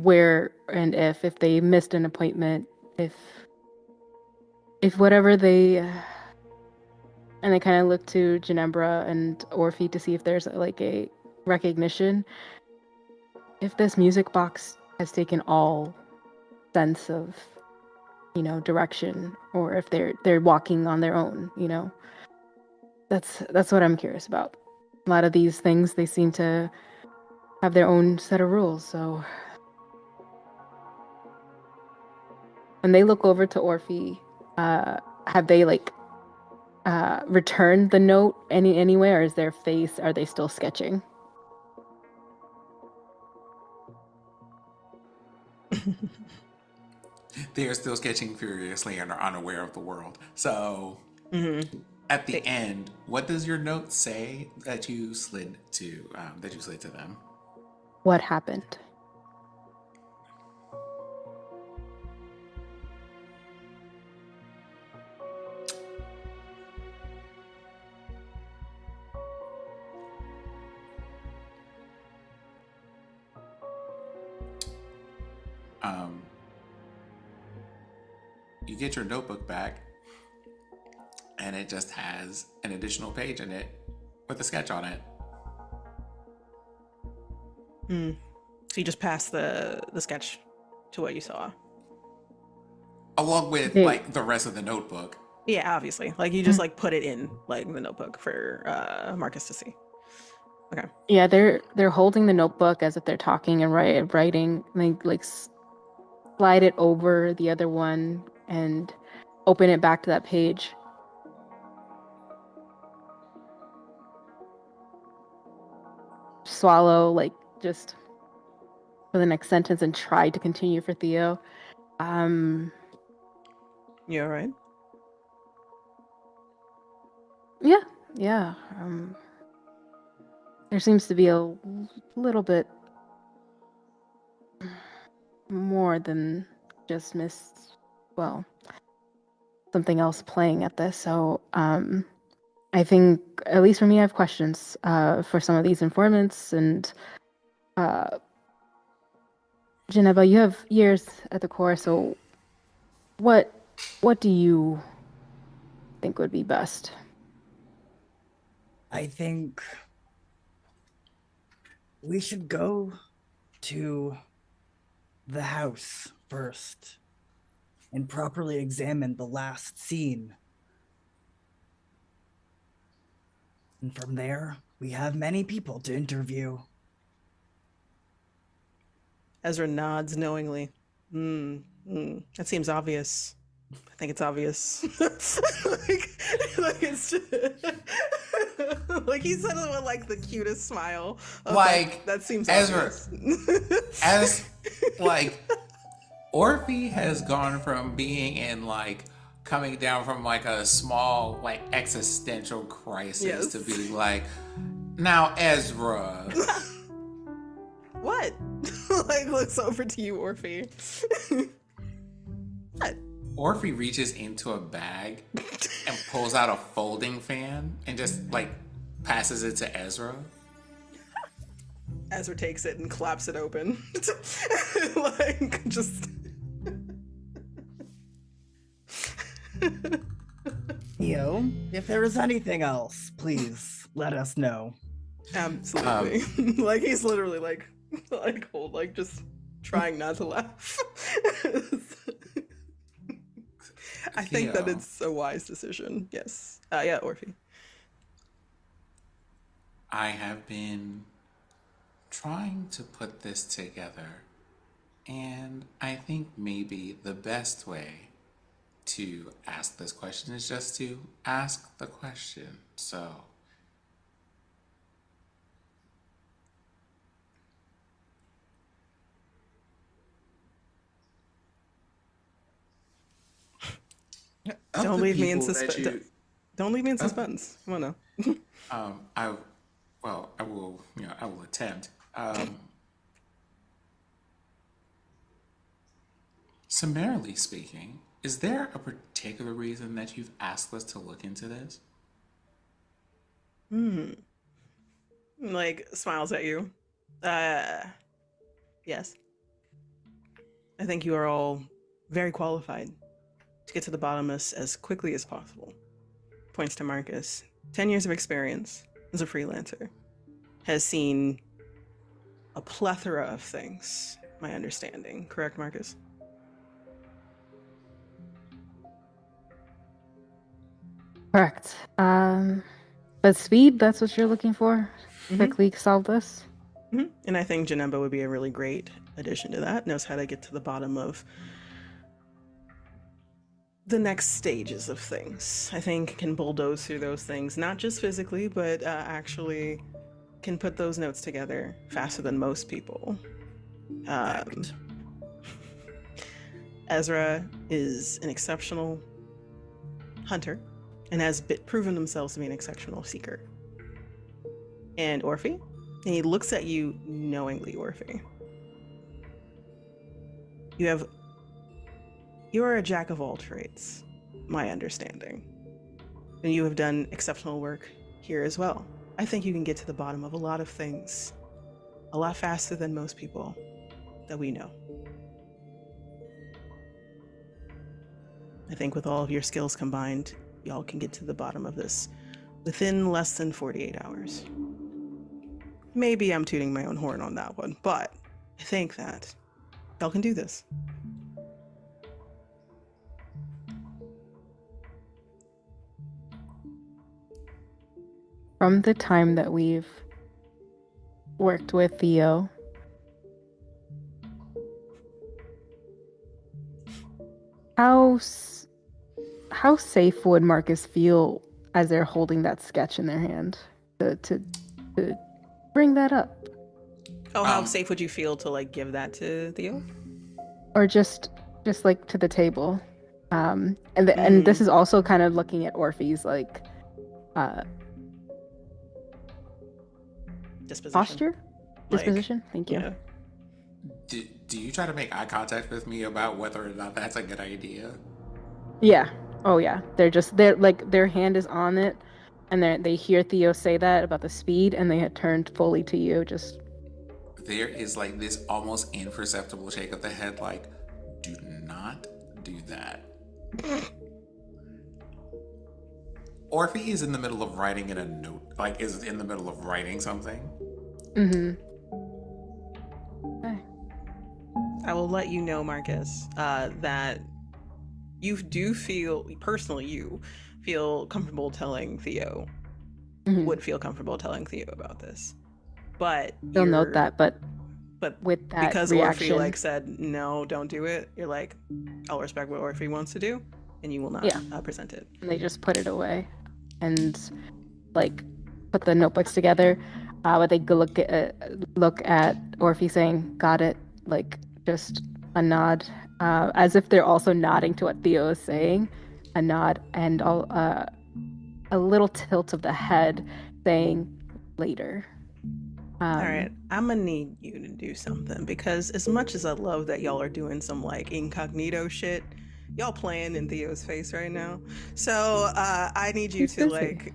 where and if they missed an appointment, if whatever they and they kind of look to Ginebra and Orphe to see if there's like a recognition. If this music box has taken all sense of, direction, or if they're walking on their own, that's what I'm curious about. A lot of these things, they seem to have their own set of rules. So when they look over to Orphe, have they returned the note anywhere, or is their face, are they still sketching?
They are still sketching furiously and are unaware of the world. So, at the end, what does your note say that you slid to them?
What happened?
You get your notebook back, and it just has an additional page in it with a sketch on it.
So you just pass the sketch to what you saw,
along with the rest of the notebook.
Yeah, obviously. You just put it in the notebook for Marcus to see. Okay.
Yeah, they're holding the notebook as if they're talking and writing. They slide it over the other one and open it back to that page. Swallow, just for the next sentence, and try to continue for Theo.
You all right?
Yeah. There seems to be a little bit more than just something else playing at this. So I think, at least for me, I have questions for some of these informants. And Geneva, you have years at the core, so what do you think would be best?
I think we should go to the house first and properly examine the last scene. And from there, we have many people to interview.
Ezra nods knowingly. That seems obvious. I think it's obvious. Like it's just, like he said it with like the cutest smile.
Like,
that seems
Ezra,
obvious.
as like Orphe has gone from being in like coming down from like a small like existential crisis
Yes.
to being like, now Ezra.
What? Like looks over to you, Orphe. What?
Orphe reaches into a bag and pulls out a folding fan and just like passes it to Ezra.
Ezra takes it and claps it open. Like just.
Theo, if there is anything else, please let us know.
Absolutely. Like he's literally like just trying not to laugh. I think that
Theo.
it's a wise decision. Yes. Yeah, Orphe.
I have been trying to put this together, and I think maybe the best way to ask this question is just to ask the question. So, of
Don't
the
leave me in
people that
suspense. Don't leave me in suspense. Come on now.
I will, I will attempt. Summarily speaking, is there a particular reason that you've asked us to look into this?
Like smiles at you. Yes. I think you are all very qualified to get to the bottom of this as quickly as possible. Points to Marcus. 10 years of experience as a freelancer. Has seen a plethora of things, my understanding. Correct, Marcus?
Correct. But speed, that's what you're looking for?
Mhm.
Quickly solve this?
And I think Janemba would be a really great addition to that. Knows how to get to the bottom of the next stages of things. I think can bulldoze through those things, not just physically, but actually can put those notes together faster than most people.
Fact.
Ezra is an exceptional hunter and has proven themselves to be an exceptional seeker. And Orphe, and he looks at you knowingly, Orphe. You are a jack of all trades, my understanding. And you have done exceptional work here as well. I think you can get to the bottom of a lot of things a lot faster than most people that we know. I think with all of your skills combined, y'all can get to the bottom of this within less than 48 hours. Maybe I'm tooting my own horn on that one, but I think that y'all can do this.
From the time that we've worked with Theo, how safe would Marcus feel as they're holding that sketch in their hand to bring that up?
Oh, how safe would you feel to like give that to Theo?
Or just like to the table? And this is also kind of looking at Orphe's like
Disposition.
disposition. Thank you.
Yeah.
Do you try to make eye contact with me about whether or not that's a good idea?
Yeah. Oh yeah. They're like their hand is on it, and they hear Theo say that about the speed, and they had turned fully to you. Just
There is like this almost imperceptible shake of the head, like, do not do that. Orphe is in the middle of writing in a note, like is in the middle of writing something.
Okay.
I will let you know, Marcus, that you do feel, personally, you feel comfortable telling Theo, would feel comfortable telling Theo about this. But
They'll note that, but with that
because
reaction,
Orphe like said, no, don't do it, you're like, I'll respect what Orphe wants to do, and you will not
Yeah.
present it.
And they just put it away and like put the notebooks together. But they look at Orphe saying, "Got it." Like just a nod, as if they're also nodding to what Theo is saying. A nod and a little tilt of the head, saying, "Later."
All right, I'm gonna need you to do something, because as much as I love that y'all are doing some like incognito shit, y'all playing in Theo's face right now. So I need you
He's
to
busy.
like,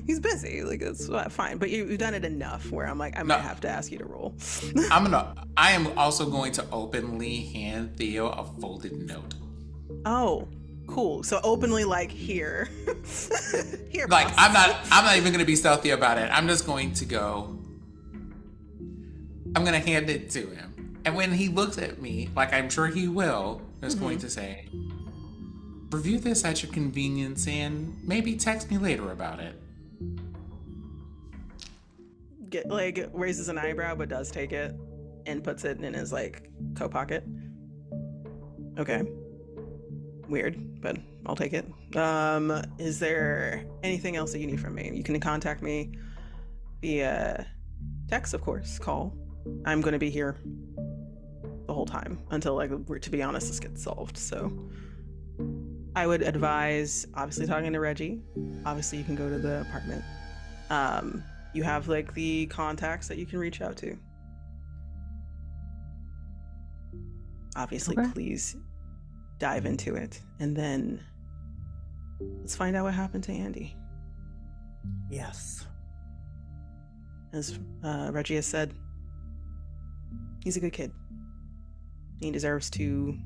he's busy. Like it's fine, but you've done it enough where I'm like, I might have to ask you to roll.
I am also going to openly hand Theo a folded note.
Oh, cool. So openly, like, here. Here,
Like,
boss.
I'm not even gonna be stealthy about it. I'm just going to go. I'm gonna hand it to him. And when he looks at me, like I'm sure he will, is going to say, review this at your convenience and maybe text me later about it.
Like, raises an eyebrow, but does take it and puts it in his, like, coat pocket. Okay. Weird, but I'll take it. Is there anything else that you need from me? You can contact me via text, of course, call. I'm going to be here the whole time until, like, to be honest, this gets solved. So I would advise, obviously, talking to Reggie. Obviously, you can go to the apartment. You have, like, the contacts that you can reach out to. Obviously,
Okay.
please dive into it, and then let's find out what happened to Andy.
Yes.
As Reggie has said, he's a good kid. He deserves to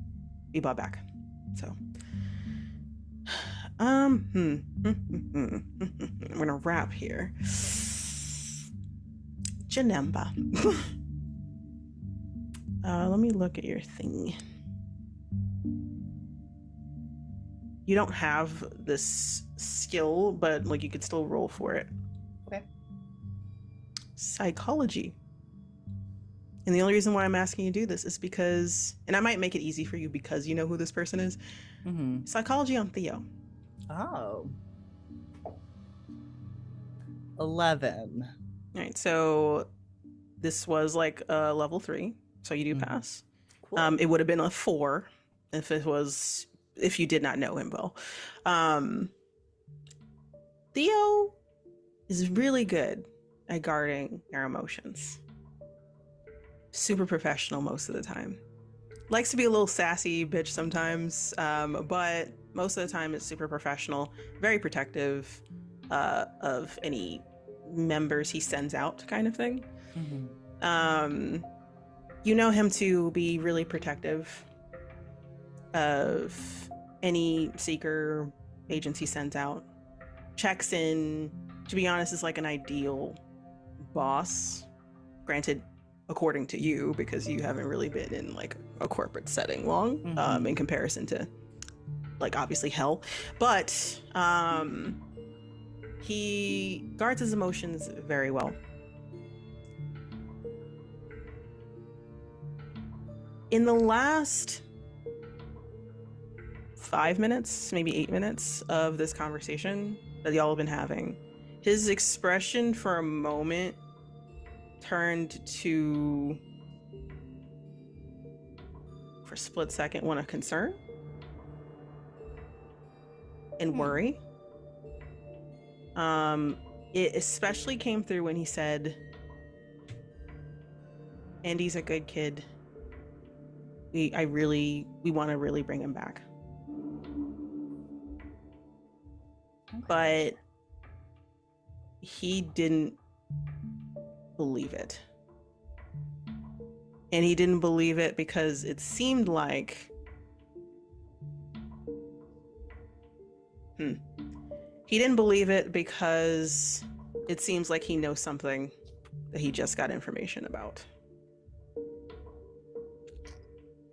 be brought back. So, I'm gonna wrap here. Janemba. Let me look at your thing. You don't have this skill, but like you could still roll for it.
Okay.
Psychology. And the only reason why I'm asking you to do this is because, and I might make it easy for you because you know who this person is.
Mm-hmm.
Psychology on Theo.
Oh. 11.
All right, so this was like a level 3, so you do
Mhm.
pass.
Cool.
It would have been a 4 if you did not know him well. Theo is really good at guarding your emotions. Super professional most of the time. Likes to be a little sassy bitch sometimes, but most of the time it's super professional. Very protective of any members he sends out, kind of thing.
Mm-hmm.
You know him to be really protective of any seeker agents he sends out. Checks in, to be honest, is like an ideal boss. Granted, according to you, because you haven't really been in like a corporate setting long,
Mhm.
in comparison to like obviously hell. But he guards his emotions very well. In the last 5 minutes, maybe 8 minutes of this conversation that y'all have been having, his expression for a moment turned to, for a split second, one of concern and worry. It especially came through when he said, Andy's a good kid. We want to really bring him back. But he didn't believe it. And he didn't believe it because it seemed like he didn't believe it because it seems like he knows something that he just got information about.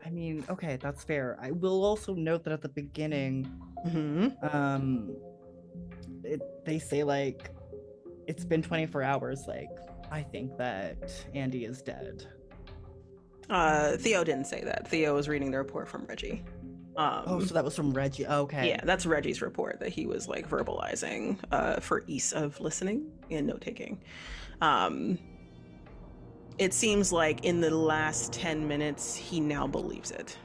I mean, okay, that's fair. I will also note that at the beginning, they say like it's been 24 hours. Like, I think that Andy is dead.
Theo didn't say that. Theo was reading the report from Reggie
Oh, so that was from Reggie. Okay.
Yeah, that's Reggie's report that he was like verbalizing for ease of listening and note taking. It seems like in the last 10 minutes, he now believes it.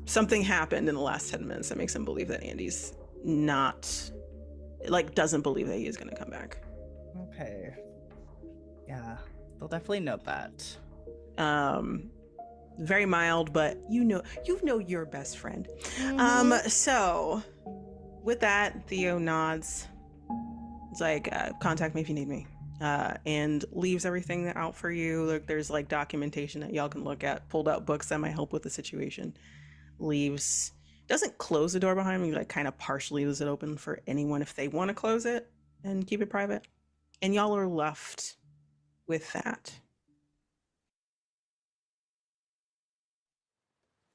Something happened in the last 10 minutes that makes him believe that Andy's not, like, doesn't believe that he is going to come back.
Okay. Yeah, they'll definitely note that.
Very mild, but you know your best friend. So with that, Theo nods. It's like, contact me if you need me. And leaves everything out for you. Like, there's like documentation that y'all can look at, pulled out books that might help with the situation. Leaves, doesn't close the door behind me, like kind of partially leaves it open for anyone if they want to close it and keep it private. And y'all are left with that.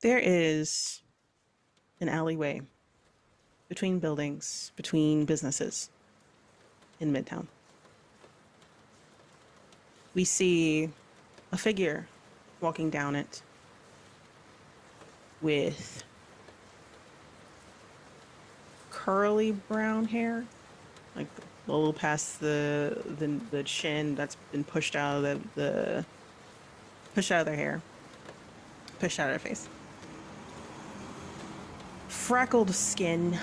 There is an alleyway between buildings, between businesses in Midtown. We see a figure walking down it with curly brown hair, like a little past the chin that's been pushed out of their hair, pushed out of their face. Freckled skin.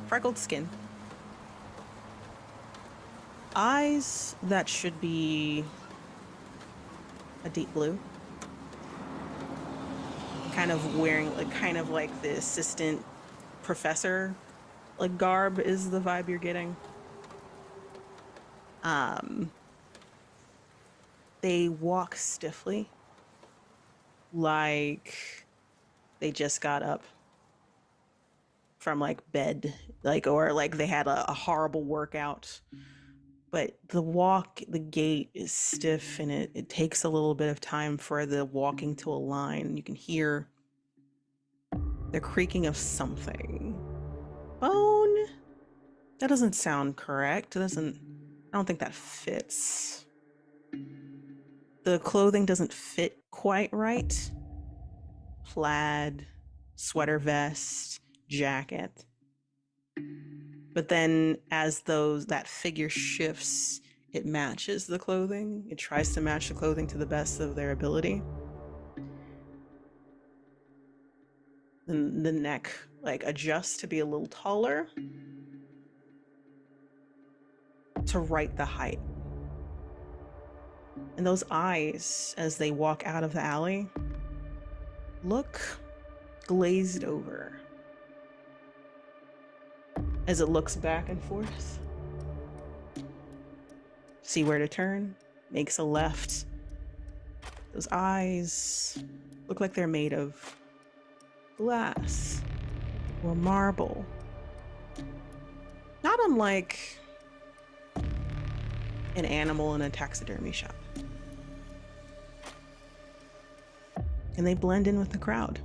Freckled skin. Eyes that should be a deep blue. Kind of wearing, like, kind of like the assistant professor, like, garb is the vibe you're getting. They walk stiffly, like they just got up from like bed, like, or like they had a horrible workout. But the gait is stiff, and it takes a little bit of time for the walking to align. You can hear the creaking of something. Bone? That doesn't sound correct. I don't think that fits. The clothing doesn't fit quite right. Plaid, sweater vest, jacket. But then as that figure shifts, it matches the clothing. It tries to match the clothing to the best of their ability. Then the neck like adjusts to be a little taller to right the height. And those eyes, as they walk out of the alley, look glazed over. As it looks back and forth, see where to turn, makes a left. Those eyes look like they're made of glass or marble. Not unlike an animal in a taxidermy shop. And they blend in with the crowd.